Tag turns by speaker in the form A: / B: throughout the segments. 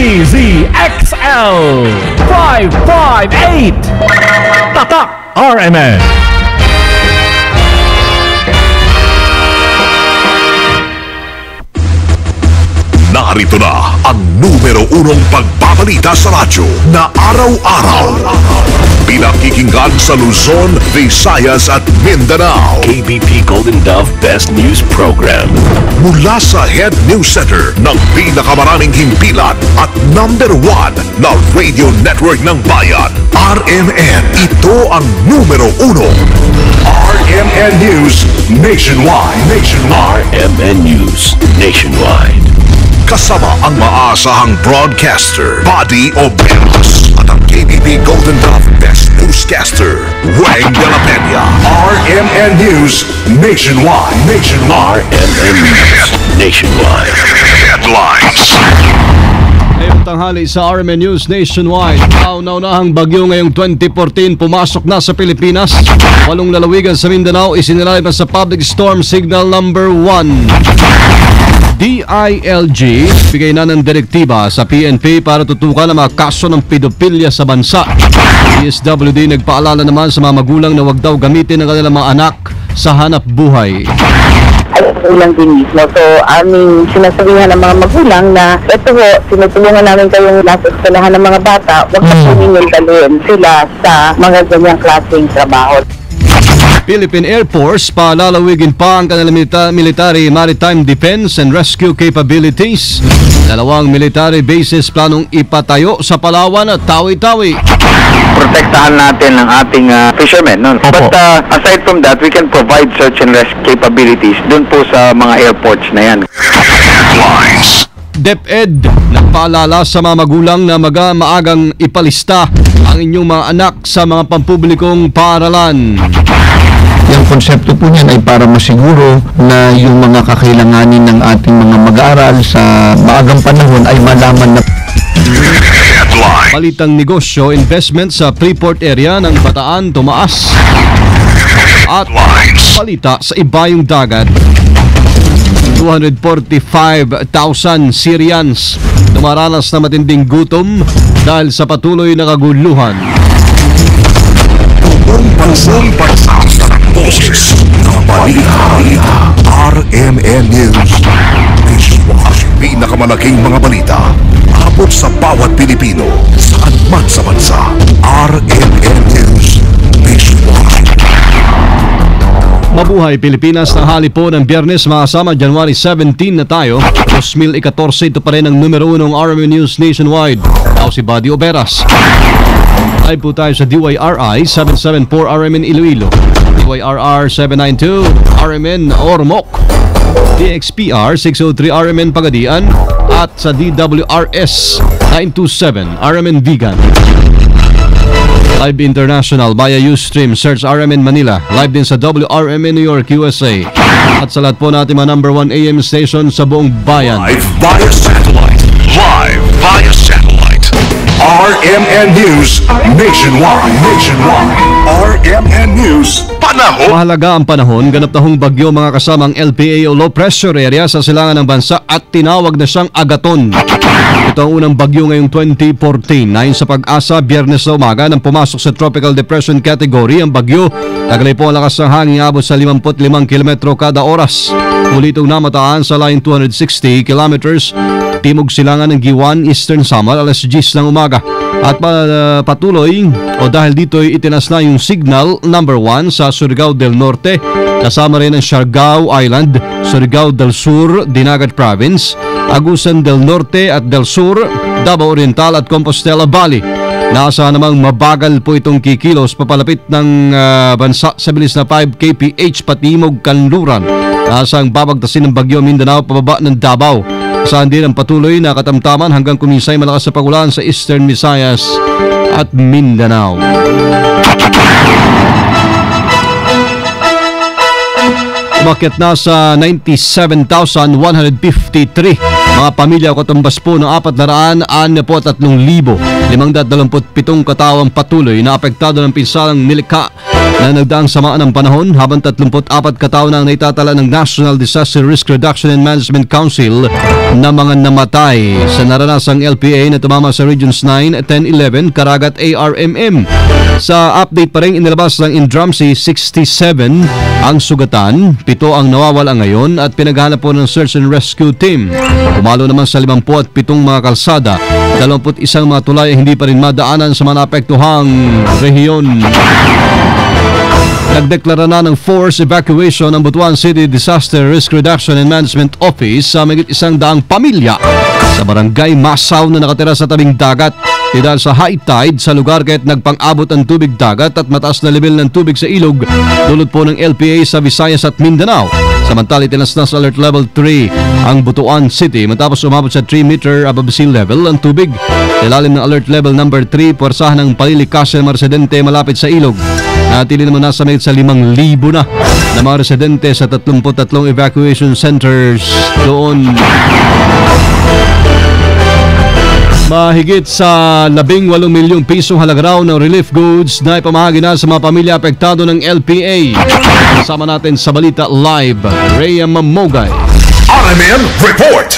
A: DZXL 558 Tatak RMN.
B: Narito na ang numero unong pagbabalita sa radyo na araw-araw. Pinakikinggan sa Luzon, Visayas at Mindanao.
C: KBP Golden Dove Best News Program.
B: Mula sa Head News Center ng pinakamaraming himpilan at number 1 na radio network ng bayan, RMN. Ito ang numero uno. RMN News Nationwide.
C: RMN News Nationwide.
B: Kasama ang maasahang broadcaster, Buddy Oberos, at ang KBP Golden Dove Best Newscaster, Weng de la Peña. RMN News Nationwide.
C: RMN News Nationwide.
B: Headlines.
D: Ngayong tanghali sa RMN News Nationwide, kauna-unahang bagyo ngayong 2014 pumasok na sa Pilipinas. 8 lalawigan sa Mindanao isinilalim na sa Public Storm Signal number 1. DILG bigay na ng direktiba sa PNP para tutukan ang mga kaso ng pedophilia sa bansa. DSWD nagpaalala naman sa mga magulang na wag daw gamitin ang kanilang mga anak sa hanap buhay.
E: Magulang din mismo. So, aming sinasabihan ng mga magulang na ito po, sinutulungan namin kayong nasa eskwelahan ng mga bata, huwag na po ninyong dalhin sila sa mga ganyang klaseng trabaho.
D: Philippine Air Force palalawigin pa ang kanilang military maritime defense and rescue capabilities. 2 military bases planong ipatayo sa Palawan at Tawi-Tawi.
F: Protektahan natin ang ating fishermen. No? But aside from that, we can provide search and rescue capabilities dun po sa mga airports na yan.
D: DepEd nagpaalala sa mga magulang na maagang ipalista ang inyong mga anak sa mga pampublikong paaralan.
G: Yung konsepto po niyan ay para masiguro na yung mga kakailanganin ng ating mga mag-aaral sa maagang panahon ay malaman na.
D: Palitang negosyo, investment sa Freeport area ng Bataan tumaas. At palita sa ibayong dagat, 245,000 Syrians dumaranas na matinding gutom dahil sa patuloy na kaguluhan.
B: Boses ng balita. RMN News Nationwide. Pinakamalaking mga balita abot sa bawat Pilipino saan man sa bansa. RMN News Nationwide.
D: Mabuhay Pilipinas, tanghali po ng Biyernes, makasama January 17 na tayo. 2014, ito pa rin ang numero 1 ng RMN News Nationwide. Ako si Buddy Oberas. Live po tayo sa DYRI 774 RMN Iloilo, DYRR 792 RMN Ormoc, DXPR 603 RMN Pagadian, at sa DWRS 927 RMN Vigan. Live International via Ustream, search RMN Manila. Live din sa WRMN New York, USA. At sa lahat po natin mga number 1 AM station sa buong bayan.
B: Live via satellite. RMN News Nationwide. RMN News Panahon.
D: Mahalaga ang panahon, ganap na hong bagyo mga kasamang LPA o low pressure area sa silangan ng bansa at tinawag na siyang Agaton. Ito ang unang bagyo ngayong 2014. Ayon sa Pag-asa, Biyernes na umaga nang pumasok sa Tropical Depression category ang bagyo. Taglay po ang lakas ng hangin, abot sa 55 km kada oras. Muli itong namataan sa line 260 kilometers timog silangan ng Giwan, Eastern Samar, alas 10 ng umaga. At patuloy o dahil dito itinas na yung signal number 1 sa Surigao del Norte, kasama rin ang Siargao Island, Surigao del Sur, Dinagat Province, Agusan del Norte at del Sur, Davao Oriental at Compostela Valley. Naasahan namang mabagal po itong kikilos papalapit ng bansa sa bilis na 5 kph patimog kanluran. Naasang babagtasin ng bagyo Mindanao pababa ng Davao. Saan din ang patuloy na katamtaman hanggang kuminsay malakas sa pagulan sa Eastern Visayas at Mindanao. Umakyat na sa 97,153 mga pamilya o katumbas po ng 463,527 katawang patuloy na apektado ng pinsalang nilikha na nagdaang samaan ng panahon habang 34 katao na ang naitatala ng National Disaster Risk Reduction and Management Council na mga namatay sa naranasang LPA na tumama sa Regions 9, 10, 11, Caragat, ARMM. Sa update pa rin inilabas ng Indramsi, 67 ang sugatan, 7 ang nawawala ngayon at pinaghahanap po ng search and rescue team. Pumalo naman sa 57 mga kalsada, 21 mga tulay ay hindi pa rin madaanan sa mga naapektuhang rehiyon. Nagdeklara na ng forced evacuation ang Butuan City Disaster Risk Reduction and Management Office sa mahigit 100 pamilya sa barangay Masaw na nakatira sa tabing dagat. Dahil sa high tide sa lugar kahit nagpang-abot ang tubig dagat at mataas na level ng tubig sa ilog dulot po ng LPA sa Visayas at Mindanao. Samantala itinas na sa alert level 3 ang Butuan City matapos umabot sa 3 meter above sea level ang tubig. Ilalim ng alert level number 3, puwersahan ng palilikasan ng mga residente malapit sa ilog. Natili naman nasa mahigit sa 5,000 na mga residente sa 33 evacuation centers doon. Mahigit sa 18 milyong pisong halaga raw ng relief goods na ipamahagi na sa mga pamilya apektado ng LPA. Kasama natin sa Balita Live, Rhea Mamogay.
B: RMN Report.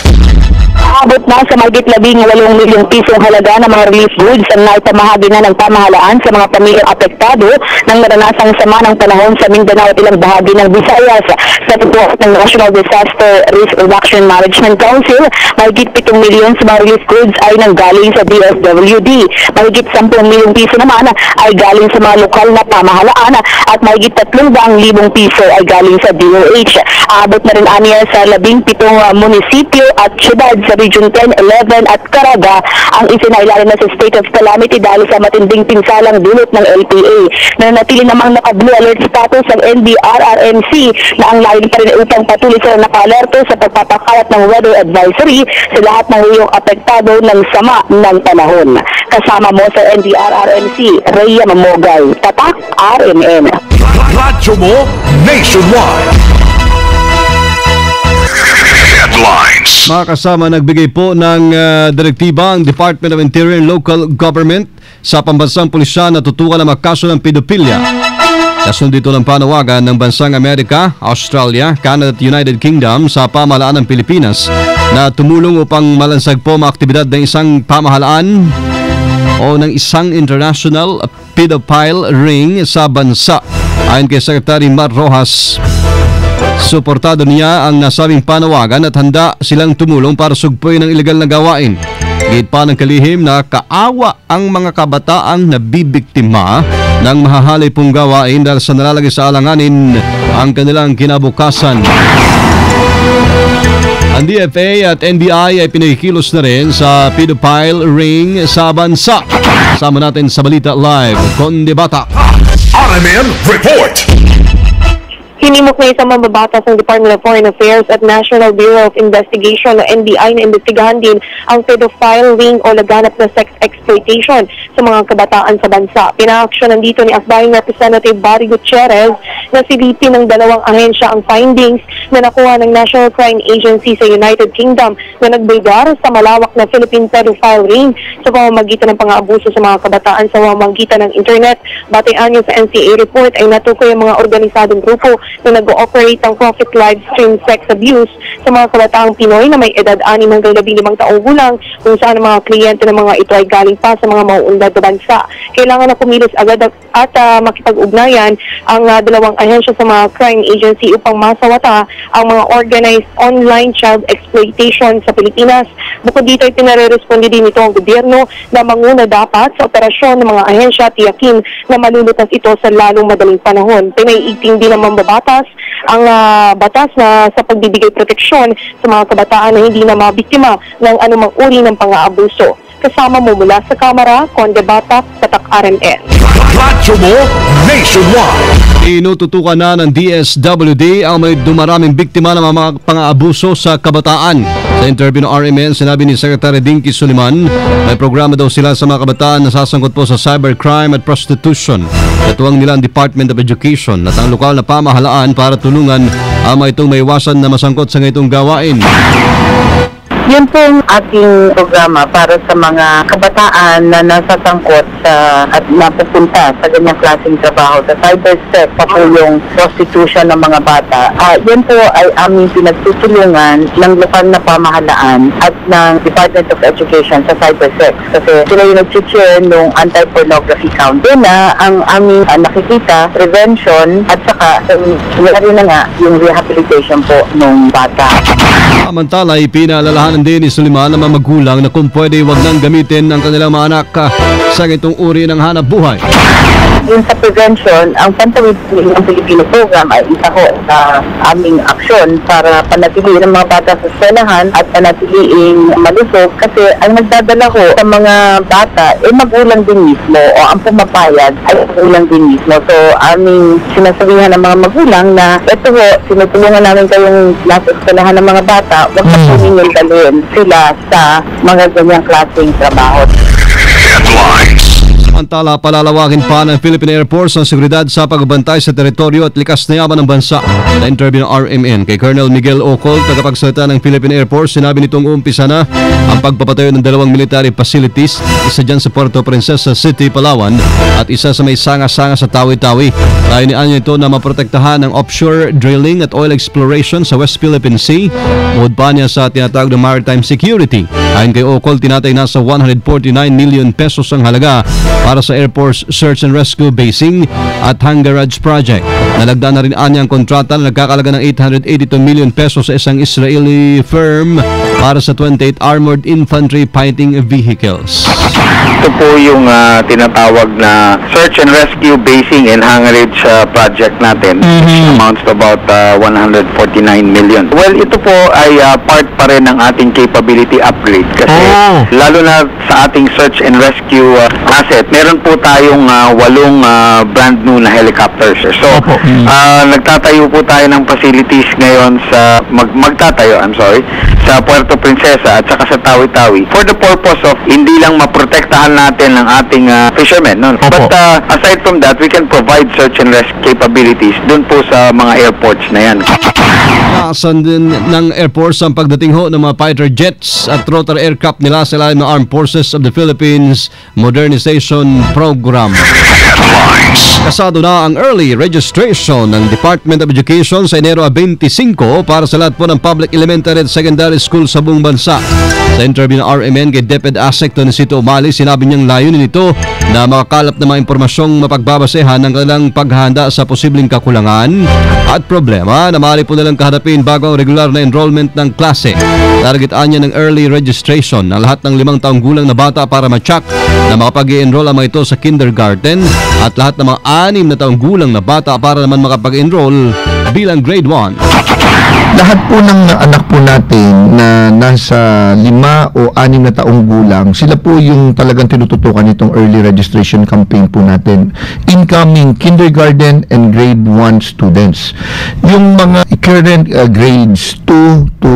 E: Abot na sa mahigit 18 milyong pisong halaga ng mga relief goods ang naipamahagi na ng pamahalaan sa mga pamilyang apektado ng naranasang sama ng panahon sa Mindanao at ilang bahagi ng Visayas. Sa report ng National Disaster Risk Reduction Management Council, mahigit 7 milyon sa mga relief goods ay nanggaling sa DSWD. Mahigit 10 milyong piso naman ay galing sa mga lokal na pamahalaan at mahigit 300,000 piso ay galing sa DOH. Abot na rin aniya sa 17 munisipyo at syudad sa Region 10, 11 at Caraga ang isinailalim na sa state of calamity dahil sa matinding pinsalang dulot ng LPA. Nanatili namang naka-blue alert status ang NDRRMC na ang layo pa rin upang patuloy sila naka-alerto sa pagpapakalat ng weather advisory sa lahat ng riyong apektado ng sama ng panahon. Kasama mo sa NDRRMC, Rhea Mamogay, Tatak, RMN.
B: Radyo mo nationwide. Headlines.
D: Mga kasama, nagbigay po ng direktiba ang Department of Interior and Local Government sa pambansang pulisya na tutukan ang mga kaso ng pedophilia. Kasunod dito ng panawagan ng bansang Amerika, Australia, Canada at United Kingdom sa pamahalaan ng Pilipinas na tumulong upang malansag po mga aktibidad ng isang pamahalaan o ng isang international pedophile ring sa bansa. Ayon kay Secretary Mar Rojas, suportado niya ang nasabing panawagan at handa silang tumulong para sugpuin ang ilegal na gawain. Gayud pa ng kalihim na kaawa ang mga kabataang nabibiktima ng mahahalay pong gawain dahil sa nalalagay sa alanganin ang kanilang kinabukasan. Ang DFA at NBI ay pinakikilos na rin sa pedophile ring sa bansa. Kasama natin sa Balita Live, Conde Bata.
B: RMN Report.
H: Hinimok na isang mambabatas ng Department of Foreign Affairs at National Bureau of Investigation o NBI na imbestigahan din ang pedophile ring o laganap na sex exploitation sa mga kabataan sa bansa. Pinaaksyonan dito ni Akbaring Representative Barry Gutierrez na silipin ng dalawang ahensya ang findings na nakuha ng National Crime Agency sa United Kingdom na nagbaygar sa malawak na Philippine pedophile ring sa pamamagitan ng pang-aabuso sa mga kabataan sa pamamagitan ng internet. Batay niyo sa NCA report ay natukoy ang mga organisadong grupo na nag-ooperate ang profit live stream sex abuse sa mga kabataang Pinoy na may edad 6 hanggang 15 taong gulang kung saan ang mga kliyente ng mga ito ay galing pa sa mga mauunlad na bansa. Kailangan na kumilos agad at makipag-ugnayan ang dalawang ahensya sa mga crime agency upang masawata ang mga organized online child exploitation sa Pilipinas. Bukod dito ay pinare-responde din ito ang gobyerno na manguna dapat sa operasyon ng mga ahensya at tiyakin na malulutas ito sa lalong madaling panahon. Pinaiigting din ang mambabatas ang batas na sa pagbibigay proteksyon sa mga kabataan na hindi na mabiktima ng anumang uri ng pang-aabuso. Kasama mo mula sa Kamara, Conde Bata, Tatak RMN.
B: Radyo mo nationwide.
D: Inututukan na ng DSWD ang may dumaraming biktima ng mga pang-aabuso sa kabataan. Sa interview ng RMN, sinabi ni Secretary Dinky Suliman, may programa daw sila sa mga kabataan na sasangkot po sa cybercrime at prostitution. Katuwang nila ang Department of Education at ang lokal na pamahalaan para tulungan ang mga itong maiwasan na masangkot sa ngayong gawain.
E: Yun pong ating programa para sa mga kabataan na nasasangkot sa at napupunta sa ganyang klaseng trabaho. Sa cyberstep pa po yung prostitution ng mga bata. Yan po ay aming pinagtutulungan ng lokal na pamahalaan at ng Department of Education sa cybersex. Kasi sila yung nag-chair nung anti-pornography count. Doon na ang aming nakikita, prevention at saka rin na nga yung rehabilitation po ng bata.
D: Samantala, pinaalalahanan din ni Suliman ng mga magulang na kung pwede wag nang gamitin ang kanilang mga anak sa itong uri ng hanap buhay.
E: Yung sa prevention, ang Pantawid ng Pilipino program ay isa ko sa aming aksyon para panatiliin ang mga bata sa eskwelahan at panatiliin malusog kasi ang nagdadala ko sa mga bata ay magulang din mismo o ang pumapayag ay magulang din mismo. So aming sinasabihan ng mga magulang na ito ho, sinutulungan namin kayong nasa eskwelahan ng mga bata, huwag na po ninyong dalhin sila sa mga ganyang klaseng trabaho.
D: Samantala, palalawakin pa ng Philippine Air Force ang seguridad sa pagbantay sa teritoryo at likas na yaman ng bansa. Na interview ng RMN kay Colonel Miguel Ocol, tagapagsalita ng Philippine Air Force, sinabi nitong umpisa na ang pagpapatayo ng 2 military facilities, isa dyan sa Puerto Princesa City, Palawan at isa sa may sanga-sanga sa Tawi-Tawi. Layunin niya ito na maprotektahan ang offshore drilling at oil exploration sa West Philippine Sea. Bukod pa niya sa tinatawag na maritime security. Ayon kay Ocol, tinatay nasa 149 million pesos ang halaga para sa Air Force Search and Rescue Basing at Hangaraj Project. Nalagda na rin anya ang kontrata na nagkakalaga ng 882 million pesos sa isang Israeli firm para sa 28 armored infantry fighting vehicles.
F: Ito po yung tinatawag na Search and Rescue Basing and Hangaraj project natin, which amounts to about 149 million. Well, ito po ay part pa rin ng ating capability upgrade kasi lalo na sa ating search and rescue asset, meron po tayong 8 brand new na helicopters. So, nagtatayo po tayo ng facilities ngayon sa sa Puerto Princesa at saka sa Tawi-Tawi for the purpose of hindi lang maprotektahan natin ang ating fishermen. No? But aside from that, we can provide search and rescue capabilities dun po sa mga airports na yan.
D: Naasan din ng Air Force ang pagdating ho ng mga fighter jets at rotor aircraft nila sa ilalim ng Armed Forces of the Philippines Modernization Program. Kasado na ang early registration ng Department of Education sa Enero 25 para sa lahat po ng public elementary at secondary school sa buong bansa. Sa interview ng RMN kay DepEd ASEC Tonisito Umali, sinabi niyang layunin nito na makakalap ng mga impormasyong mapagbabasehan ng kanilang paghahanda sa posibleng kakulangan at problema na maaari po nilang kaharapin bago ang regular na enrollment ng klase. Targetaan niya ng early registration ng lahat ng 5 taong gulang na bata para ma-check na makapag-i-enroll ang mga ito sa kindergarten at lahat ng mga 6 na taong gulang na bata para naman makapag-enroll bilang grade 1.
G: Lahat po ng anak po natin na nasa 5 o 6 na taong gulang, sila po yung talagang tinututukan nitong early registration campaign po natin. Incoming kindergarten and grade 1 students. Yung mga current grades 2 to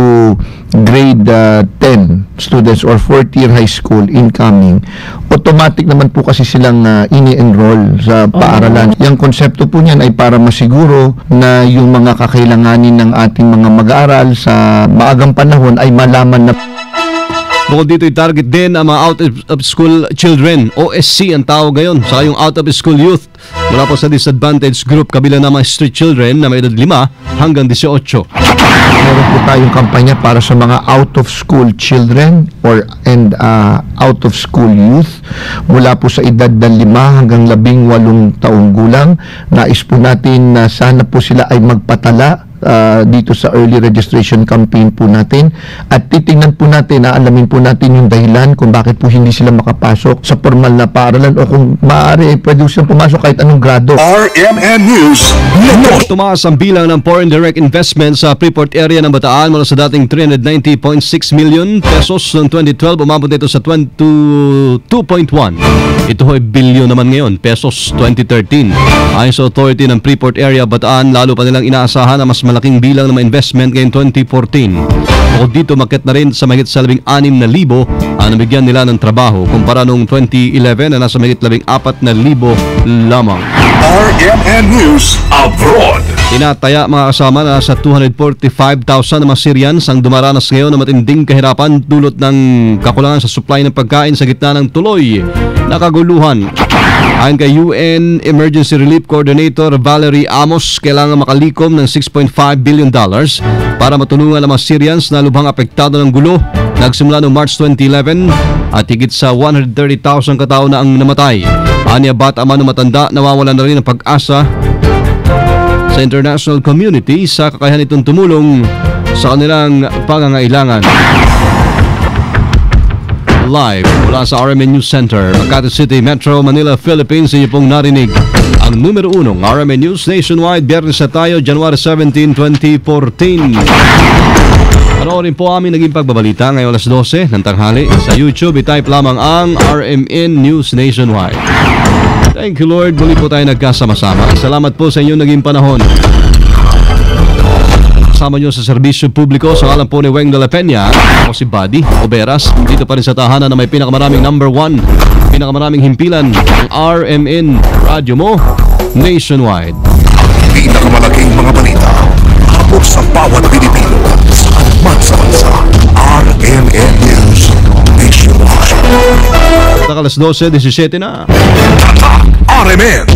G: grade 10 students or 4th year high school incoming, automatic naman po kasi silang ini-enroll sa paaralan. Yung konsepto po niyan ay para masiguro na yung mga kakailanganin ng ating mga mag-aaral sa maagang panahon ay malaman na.
D: Bukod dito, i-target din ang mga out-of-school children, OSC ang tawag ngayon, saka yung out-of-school youth mula po sa disadvantaged group, kabilang ng mga street children na may edad 5 hanggang 18.
G: Meron po tayong kampanya para sa mga out-of-school children and out-of-school youth mula po sa edad ng 5 hanggang 18 taong gulang. Nais po natin na sana po sila ay magpatala dito sa early registration campaign po natin at titingnan po natin, alamin po natin yung dahilan kung bakit po hindi sila makapasok sa formal na paaralan o kung maaari pwede silang pumasok kahit anong grado.
B: RMN News Network.
D: Tumaas ang bilang ng foreign direct investment sa Freeport area ng Bataan mula sa dating 390.6 million pesos noong 2012, umabot nito sa 2.1. Ito ay bilyon naman ngayon, pesos 2013. Ayon sa authority ng Freeport area Bataan, lalo pa nilang inaasahan na mas malaking bilang ng investment ngayong 2014. O dito, makit na rin sa mahigit sa 16,000 ang nabigyan nila ng trabaho kumpara noong 2011 na nasa mahigit 14,000 lamang.
B: RMN News Abroad.
D: Tinataya mga kasama na sa 245,000 na mga Syrians ang dumaranas ngayon na matinding kahirapan dulot ng kakulangan sa supply ng pagkain sa gitna ng tuloy na kaguluhan. Ayon kay UN Emergency Relief Coordinator Valerie Amos, kailangan makalikom ng $6.5 billion para matulungan ang mga Syrians na lubhang apektado ng gulo. Nagsimula noong March 2011 at higit sa 130,000 katao na ang namatay. Anya bata man o matanda, nawawalan na rin ng pag-asa sa international community sa kakayahan itong tumulong sa kanilang pangangailangan. Live mula sa RMN News Center, Makati City, Metro Manila, Philippines, inyo pong narinig ang numero 1 RMN News Nationwide. Biyernes na tayo, January 17, 2014. Panoorin po aming naging pagbabalita ngayong alas 12 ng tanghali. Sa YouTube, i-type lamang ang RMN News Nationwide. Thank you Lord, muli po tayo nagkasama-sama. Salamat po sa inyong naging panahon. Kasama nyo sa serbisyo publiko sa ngalan po ni Weng de la Peña. Ako si Buddy Oberas. Dito pa rin sa tahanan na may pinakamaraming number 1, pinakamaraming himpilan, ang RMN Radio mo nationwide.
B: Pinakamalaking mga balita habang sa bawat Pilipino at bansa-bansa. RMN News Nationwide.
D: Alas 12:17 na.
B: RMN